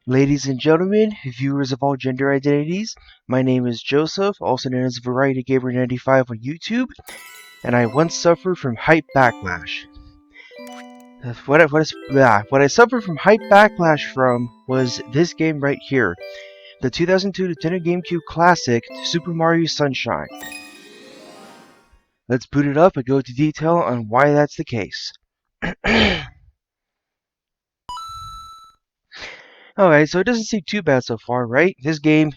Ladies and gentlemen, viewers of all gender identities, my name is Joseph, also known as Variety Gamer 95 on YouTube, and I once suffered from Hype Backlash. What I suffered from Hype Backlash from was this game right here, the 2002 Nintendo GameCube classic, Super Mario Sunshine. Let's boot it up and go into detail on why that's the case. Alright, so it doesn't seem too bad so far, right? This game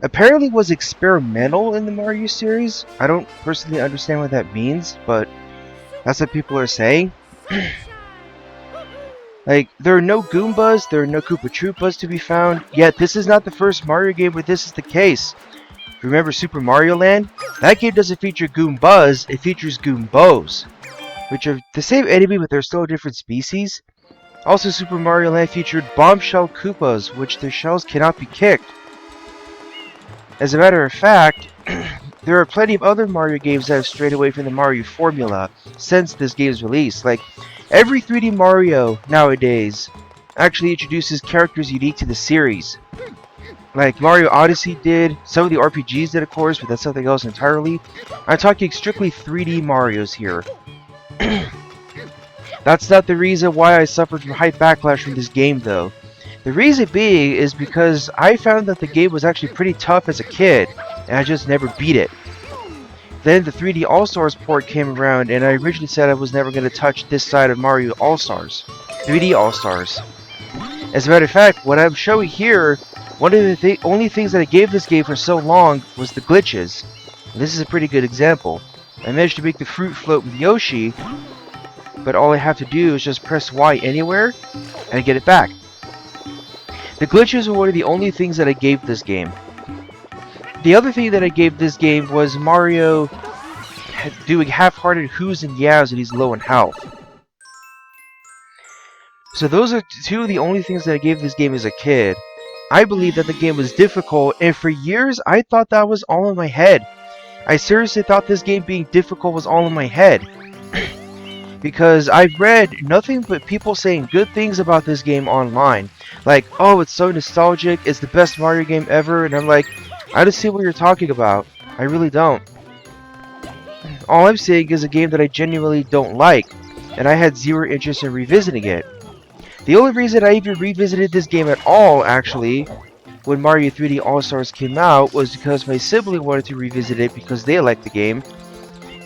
apparently was experimental in the Mario series. I don't personally understand what that means, but that's what people are saying. Like, there are no Goombas, there are no Koopa Troopas to be found, yet this is not the first Mario game where this is the case. Remember Super Mario Land? That game doesn't feature Goombas, it features Goombos, which are the same enemy but they're still a different species. Also, Super Mario Land featured Bombshell Koopas, which their shells cannot be kicked. As a matter of fact, there are plenty of other Mario games that have strayed away from the Mario formula since this game's release. Like, every 3D Mario nowadays actually introduces characters unique to the series. Like Mario Odyssey did, some of the RPGs did of course, but that's something else entirely. I'm talking strictly 3D Marios here. That's not the reason why I suffered from Hype Backlash from this game though. The reason being is because I found that the game was actually pretty tough as a kid, and I just never beat it. Then the 3D All-Stars port came around, and I originally said I was never going to touch this side of Mario All-Stars. 3D All-Stars. As a matter of fact, what I'm showing here, one of the only things that I gave this game for so long was the glitches. And this is a pretty good example. I managed to make the fruit float with Yoshi, but all I have to do is just press Y anywhere, and I get it back. The glitches were one of the only things that I gave this game. The other thing that I gave this game was Mario doing half-hearted whoos and yaos when he's low in health. So those are two of the only things that I gave this game as a kid. I believe that the game was difficult, and for years I thought that was all in my head. I seriously thought this game being difficult was all in my head. Because I've read nothing but people saying good things about this game online. Like, oh, it's so nostalgic, it's the best Mario game ever, and I'm like, I don't see what you're talking about. I really don't. All I'm saying is a game that I genuinely don't like, and I had zero interest in revisiting it. The only reason I even revisited this game at all, actually, when Mario 3D All-Stars came out, was because my sibling wanted to revisit it because they liked the game.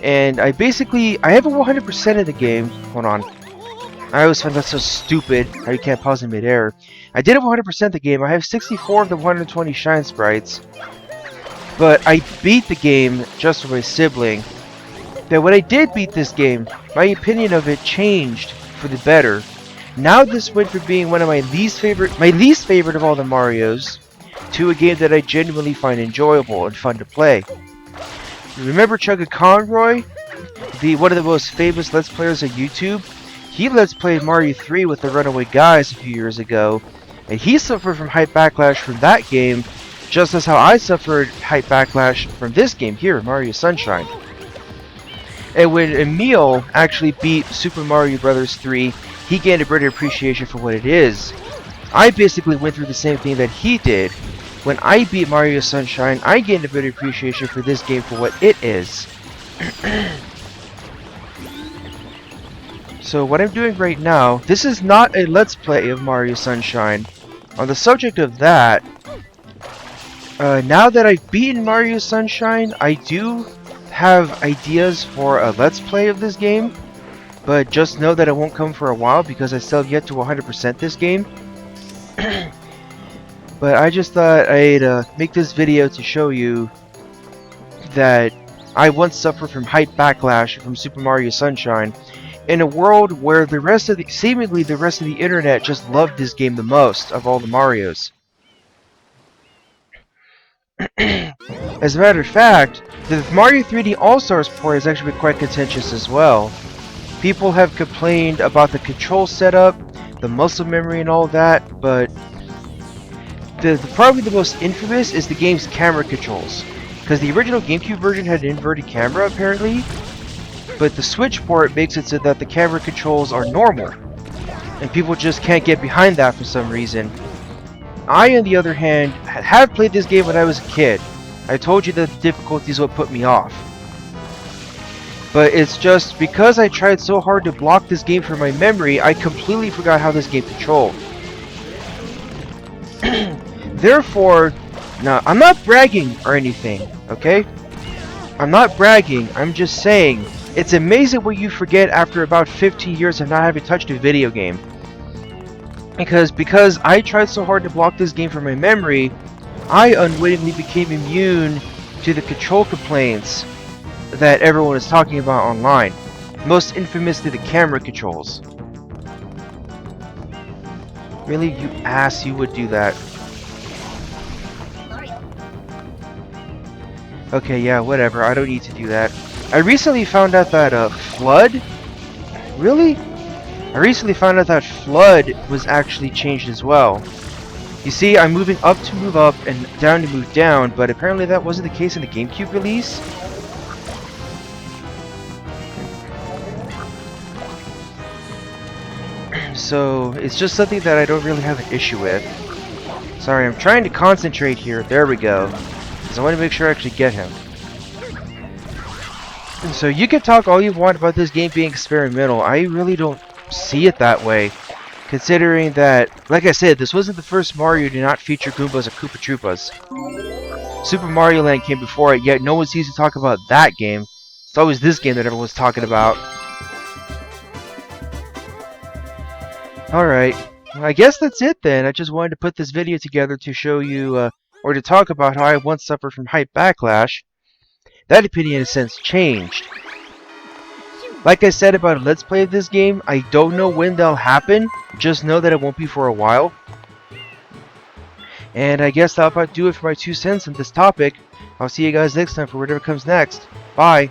And I have a 100% of the game. Hold on. I always find that so stupid, how you can't pause in midair. I did have 100% the game. I have 64 of the 120 Shine Sprites. But I beat the game just for my sibling. Now when I did beat this game, my opinion of it changed for the better. Now this went from being one of my least favorite of all the Marios, to a game that I genuinely find enjoyable and fun to play. Remember Chugga Conroy? One of the most famous Let's Players on YouTube? He Let's Played Mario 3 with the Runaway Guys a few years ago, and he suffered from Hype Backlash from that game, just as how I suffered Hype Backlash from this game here, Mario Sunshine. And when Emil actually beat Super Mario Bros. 3, he gained a greater appreciation for what it is. I basically went through the same thing that he did. When I beat Mario Sunshine, I gained a better appreciation for this game for what it is. So what I'm doing right now, this is not a Let's Play of Mario Sunshine. On the subject of that, now that I've beaten Mario Sunshine, I do have ideas for a Let's Play of this game. But just know that it won't come for a while because I still have yet to 100% this game. But I just thought I'd make this video to show you that I once suffered from Hype Backlash from Super Mario Sunshine in a world where seemingly the rest of the internet just loved this game the most of all the Marios. As a matter of fact, the Mario 3D All-Stars port has actually been quite contentious as well. People have complained about the control setup, the muscle memory and all that, but probably the most infamous is the game's camera controls. Because the original GameCube version had an inverted camera apparently, but the Switch port makes it so that the camera controls are normal. And people just can't get behind that for some reason. I, on the other hand, have played this game when I was a kid. I told you that the difficulties would put me off. But it's just because I tried so hard to block this game from my memory, I completely forgot how this game controlled. Therefore, now, I'm not bragging or anything, okay? I'm not bragging, I'm just saying, it's amazing what you forget after about 15 years of not having touched a video game. Because I tried so hard to block this game from my memory, I unwittingly became immune to the control complaints that everyone is talking about online. Most infamously, the camera controls. Really, you ass, you would do that. Okay, yeah, whatever, I don't need to do that. I recently found out that, Flood? Really? I recently found out that Flood was actually changed as well. You see, I'm moving up to move up and down to move down, but apparently that wasn't the case in the GameCube release. So, it's just something that I don't really have an issue with. Sorry, I'm trying to concentrate here. There we go. Because I want to make sure I actually get him. And so, you can talk all you want about this game being experimental. I really don't see it that way. Considering that, like I said, this wasn't the first Mario to not feature Goombas or Koopa Troopas. Super Mario Land came before it, yet no one seems to talk about that game. It's always this game that everyone's talking about. Alright, well, I guess that's it then. I just wanted to put this video together to show you, or to talk about how I once suffered from Hype Backlash. That opinion has since changed. Like I said about a Let's Play of this game, I don't know when they'll happen, just know that it won't be for a while. And I guess that'll about do it for my 2 cents on this topic. I'll see you guys next time for whatever comes next. Bye!